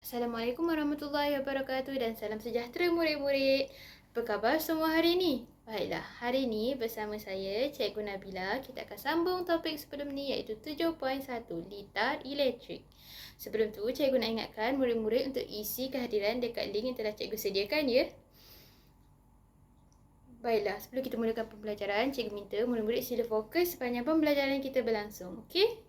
Assalamualaikum warahmatullahi wabarakatuh dan salam sejahtera murid-murid. Apa khabar semua hari ini? Baiklah, hari ini bersama saya Cikgu Nabila, kita akan sambung topik sebelum ni iaitu 7.1 litar elektrik. Sebelum tu, Cikgu nak ingatkan murid-murid untuk isi kehadiran dekat link yang telah Cikgu sediakan ya. Baiklah, sebelum kita mulakan pembelajaran, Cikgu minta murid-murid sila fokus sepanjang pembelajaran kita berlangsung. Okey?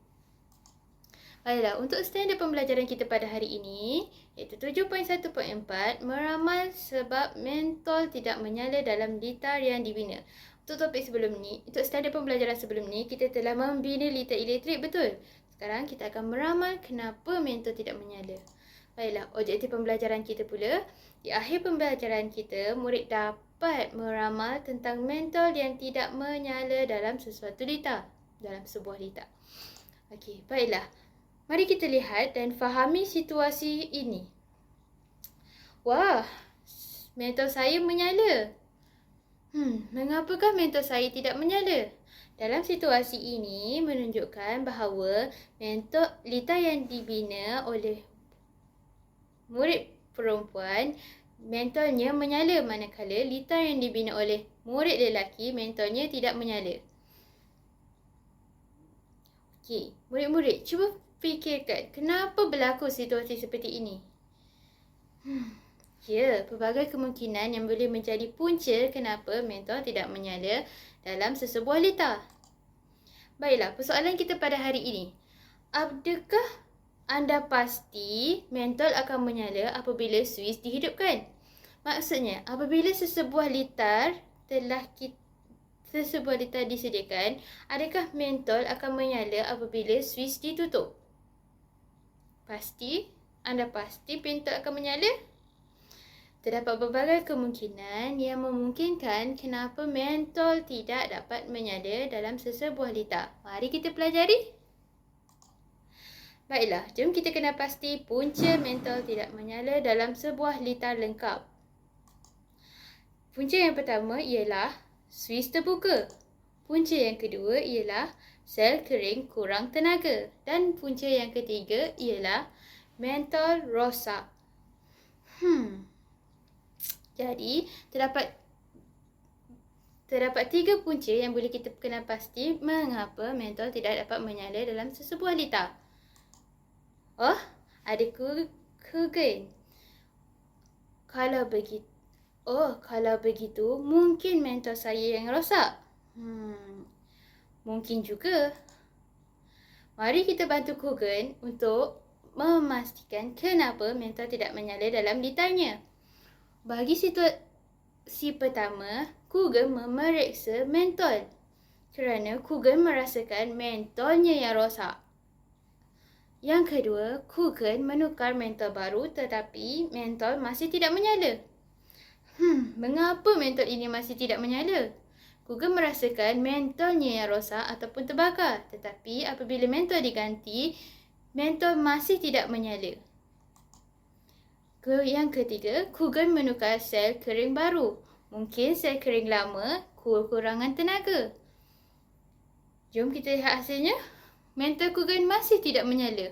Baiklah, untuk standard pembelajaran kita pada hari ini, iaitu 7.1.4, meramal sebab mentol tidak menyala dalam litar yang dibina. Untuk topik sebelum ni, untuk standard pembelajaran sebelum ni, kita telah membina litar elektrik, betul? Sekarang kita akan meramal kenapa mentol tidak menyala. Baiklah, objektif pembelajaran kita pula, di akhir pembelajaran kita, murid dapat meramal tentang mentol yang tidak menyala dalam sesuatu litar, dalam sebuah litar. Okey, baiklah. Mari kita lihat dan fahami situasi ini. Wah, mentol saya menyala. Mengapakah mentol saya tidak menyala? Dalam situasi ini menunjukkan bahawa litar yang dibina oleh murid perempuan, mentolnya menyala, manakala litar yang dibina oleh murid lelaki, mentolnya tidak menyala. Okey, murid-murid, cuba fikirkan kenapa berlaku situasi seperti ini. Ya, pelbagai kemungkinan yang boleh menjadi punca kenapa mentol tidak menyala dalam sesebuah litar. Baiklah, persoalan kita pada hari ini. Adakah anda pasti mentol akan menyala apabila suis dihidupkan? Maksudnya, apabila sesebuah litar disediakan, adakah mentol akan menyala apabila suis ditutup? Pasti? Anda pasti mentol akan menyala? Terdapat berbagai kemungkinan yang memungkinkan kenapa mentol tidak dapat menyala dalam sesebuah litar. Mari kita pelajari. Baiklah, jom kita kena pasti punca mentol tidak menyala dalam sebuah litar lengkap. Punca yang pertama ialah suis terbuka. Punca yang kedua ialah sel kering kurang tenaga. Dan punca yang ketiga ialah mentol rosak. Jadi, terdapat 3 punca yang boleh kita kenal pasti mengapa mentol tidak dapat menyala dalam sesebuah litar. Oh, ada kugen. Kalau begitu, mungkin mentol saya yang rosak. Mungkin juga. Mari kita bantu Kugen untuk memastikan kenapa mentol tidak menyala dalam litarnya. Bagi situasi pertama, Kugen memeriksa mentol kerana Kugen merasakan mentolnya yang rosak. Yang kedua, Kugen menukar mentol baru tetapi mentol masih tidak menyala. Mengapa mentol ini masih tidak menyala? Kugen merasakan mentolnya yang rosak ataupun terbakar. Tetapi apabila mentol diganti, mentol masih tidak menyala. Yang ketiga, Kugen menukar sel kering baru. Mungkin sel kering lama kekurangan tenaga. Jom kita lihat hasilnya. Mentol Kugen masih tidak menyala.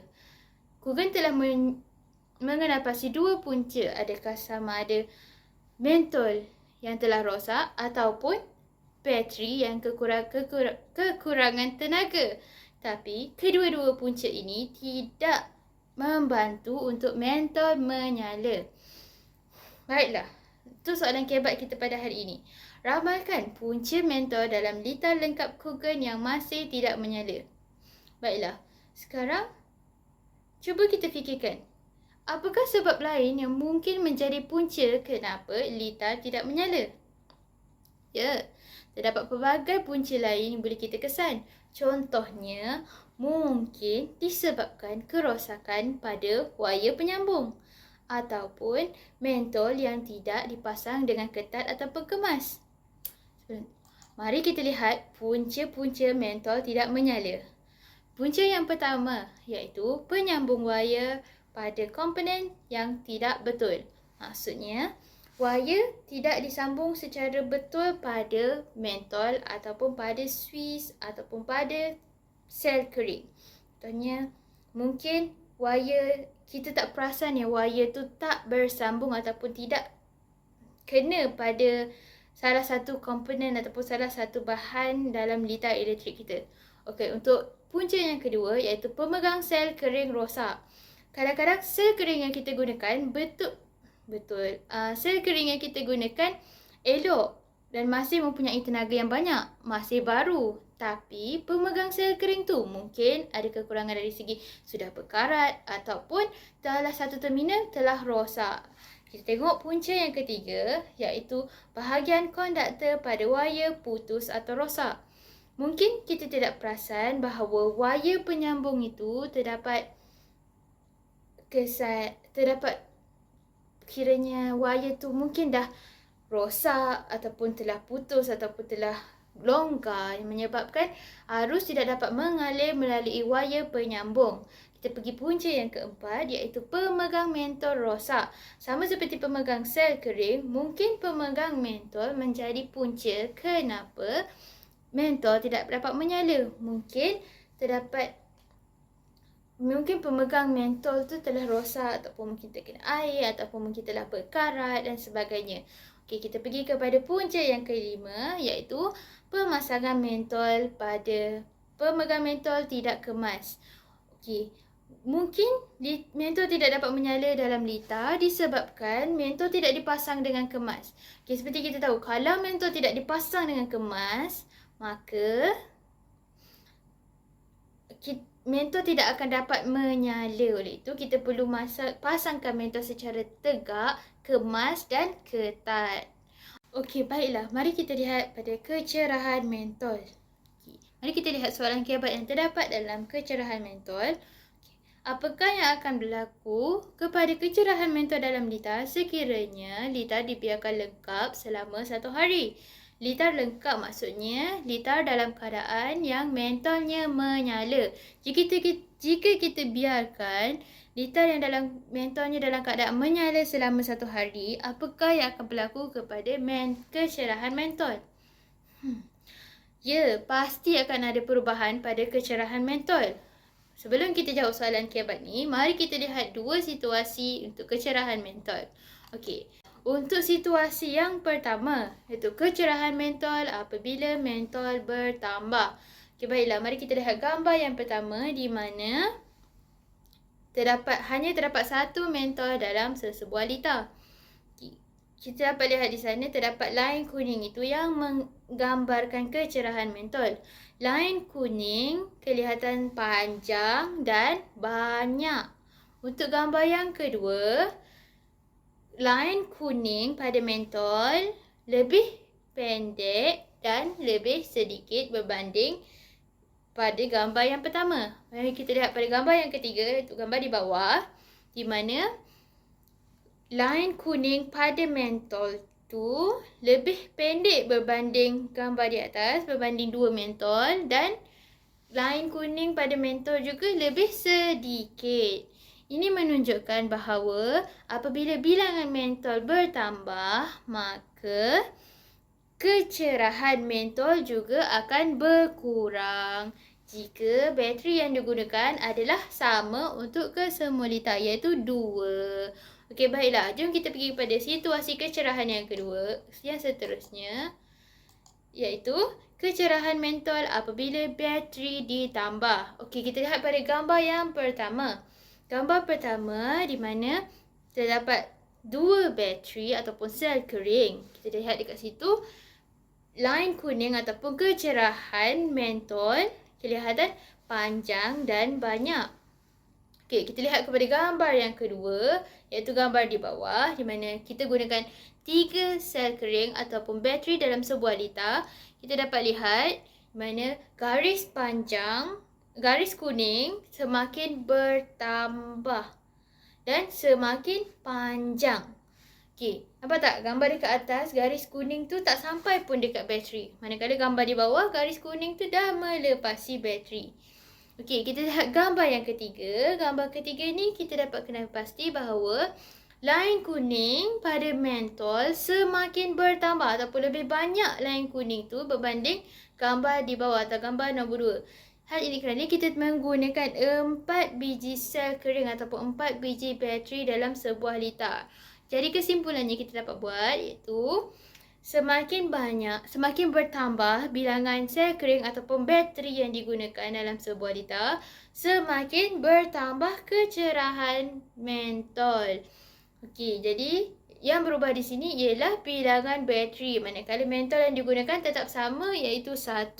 Kugen telah mengenal pasti 2 punca. Adakah sama ada mentol yang telah rosak ataupun bateri yang kekurangan tenaga. Tapi kedua-dua punca ini tidak membantu untuk mentol menyala. Baiklah, itu soalan kebat kita pada hari ini. Ramalkan punca mentol dalam litar lengkap Kugen yang masih tidak menyala. Baiklah, sekarang cuba kita fikirkan. Apakah sebab lain yang mungkin menjadi punca kenapa litar tidak menyala? Ya, terdapat pelbagai punca lain yang boleh kita kesan. Contohnya, mungkin disebabkan kerosakan pada wayar penyambung ataupun mentol yang tidak dipasang dengan ketat ataupun kemas. Mari kita lihat punca-punca mentol tidak menyala. Punca yang pertama iaitu penyambung wayar pada komponen yang tidak betul. Maksudnya, wayar tidak disambung secara betul pada mentol ataupun pada suis ataupun pada sel kering. Contohnya, mungkin wire, kita tak perasan ya wire tu tak bersambung ataupun tidak kena pada salah satu komponen ataupun salah satu bahan dalam litar elektrik kita. Okey, untuk punca yang kedua iaitu pemegang sel kering rosak. Kadang-kadang sel kering yang kita gunakan sel kering yang kita gunakan elok dan masih mempunyai tenaga yang banyak, masih baru. Tapi pemegang sel kering tu mungkin ada kekurangan dari segi sudah berkarat ataupun salah satu terminal telah rosak. Kita tengok punca yang ketiga iaitu bahagian konduktor pada wire putus atau rosak. Mungkin kita tidak perasan bahawa wire penyambung itu terdapat kiranya wire tu mungkin dah rosak ataupun telah putus ataupun telah longgar yang menyebabkan arus tidak dapat mengalir melalui wire penyambung. Kita pergi punca yang keempat iaitu pemegang mentol rosak. Sama seperti pemegang sel kering, mungkin pemegang mentol menjadi punca kenapa mentol tidak dapat menyala. Mungkin pemegang mentol tu telah rosak ataupun mungkin terkena air ataupun mungkin telah berkarat dan sebagainya. Okey, kita pergi kepada punca yang kelima iaitu pemasangan mentol pada pemegang mentol tidak kemas. Okey, mungkin mentol tidak dapat menyala dalam litar disebabkan mentol tidak dipasang dengan kemas. Okey, seperti kita tahu kalau mentol tidak dipasang dengan kemas, maka mentol tidak akan dapat menyala. Oleh itu, kita perlu pasangkan mentol secara tegak, kemas dan ketat. Okey, baiklah. Mari kita lihat pada kecerahan mentol. Okay. Mari kita lihat soalan kiabat yang terdapat dalam kecerahan mentol. Apakah yang akan berlaku kepada kecerahan mentol dalam litar sekiranya litar dibiarkan lengkap selama 1 hari? Litar lengkap maksudnya litar dalam keadaan yang mentolnya menyala. Jika kita biarkan litar yang dalam mentolnya dalam keadaan menyala selama 1 hari, apakah yang akan berlaku kepada kecerahan mentol? Ya, pasti akan ada perubahan pada kecerahan mentol. Sebelum kita jawab soalan kiabat ni, mari kita lihat 2 situasi untuk kecerahan mentol. Okey. Untuk situasi yang pertama, iaitu kecerahan mentol apabila mentol bertambah. Okey, baiklah, mari kita lihat gambar yang pertama di mana hanya terdapat 1 mentol dalam sesebuah litar. Kita dapat lihat di sana terdapat line kuning itu yang menggambarkan kecerahan mentol. Line kuning kelihatan panjang dan banyak. Untuk gambar yang kedua, line kuning pada mentol lebih pendek dan lebih sedikit berbanding pada gambar yang pertama. Mari kita lihat pada gambar yang ketiga, iaitu gambar di bawah, di mana line kuning pada mentol tu lebih pendek berbanding gambar di atas, berbanding 2 mentol, dan line kuning pada mentol juga lebih sedikit. Ini menunjukkan bahawa apabila bilangan mentol bertambah, maka kecerahan mentol juga akan berkurang jika bateri yang digunakan adalah sama untuk kesemua litar, iaitu 2. Okey, baiklah. Jom kita pergi kepada situasi kecerahan yang kedua, yang seterusnya, iaitu kecerahan mentol apabila bateri ditambah. Okey, kita lihat pada gambar yang pertama. Gambar pertama di mana terdapat 2 bateri ataupun sel kering. Kita lihat dekat situ, line kuning ataupun kecerahan mentol kelihatan panjang dan banyak. Okey, kita lihat kepada gambar yang kedua, iaitu gambar di bawah, di mana kita gunakan 3 sel kering ataupun bateri dalam sebuah litar. Kita dapat lihat di mana garis kuning semakin bertambah dan semakin panjang. Okey, nampak tak gambar dekat atas, garis kuning tu tak sampai pun dekat bateri. Manakala gambar di bawah, garis kuning tu dah melepasi bateri. Okey, kita lihat gambar yang ketiga. Gambar ketiga ni kita dapat kenal pasti bahawa line kuning pada mentol semakin bertambah ataupun lebih banyak line kuning tu berbanding gambar di bawah atau gambar nombor 2. Hal ini kerana kita menggunakan 4 biji sel kering ataupun 4 biji bateri dalam sebuah liter. Jadi kesimpulannya kita dapat buat iaitu semakin bertambah bilangan sel kering ataupun bateri yang digunakan dalam sebuah liter, semakin bertambah kecerahan mentol. Okey, jadi yang berubah di sini ialah bilangan bateri. Manakala mentol yang digunakan tetap sama iaitu 1.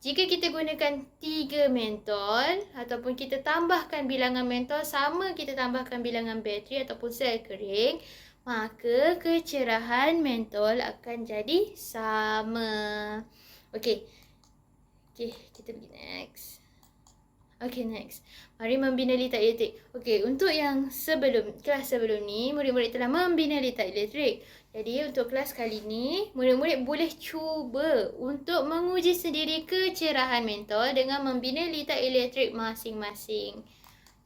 Jika kita gunakan 3 mentol ataupun kita tambahkan bilangan mentol sama kita tambahkan bilangan bateri ataupun sel kering, maka kecerahan mentol akan jadi sama. Okey. Kita pergi next. Okay, next. Mari membina litar elektrik. Okay, untuk yang kelas sebelum ni, murid-murid telah membina litar elektrik. Jadi, untuk kelas kali ni, murid-murid boleh cuba untuk menguji sendiri kecerahan mentol dengan membina litar elektrik masing-masing.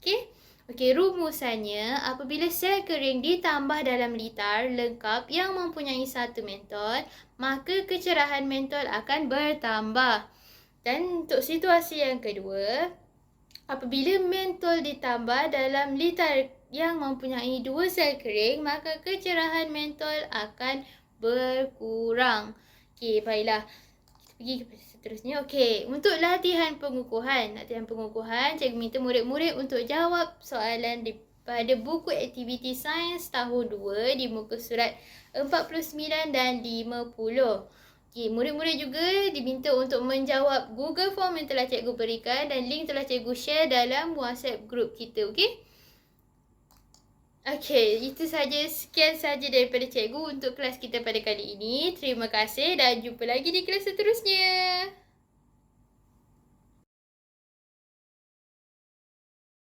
Okay, rumusannya, apabila sel kering ditambah dalam litar lengkap yang mempunyai 1 mentol, maka kecerahan mentol akan bertambah. Dan untuk situasi yang kedua, apabila mentol ditambah dalam litar yang mempunyai 2 sel kering, maka kecerahan mentol akan berkurang. Okey, baiklah. Kita pergi kepada seterusnya. Okey, untuk latihan pengukuhan. Cikgu minta murid-murid untuk jawab soalan pada buku aktiviti sains tahun 2 di muka surat 49 dan 50. Okay, murid-murid juga diminta untuk menjawab Google Form yang telah cikgu berikan dan link telah cikgu share dalam WhatsApp group kita, okey? Okey, itu saja. Sekian saja daripada cikgu untuk kelas kita pada kali ini. Terima kasih dan jumpa lagi di kelas seterusnya.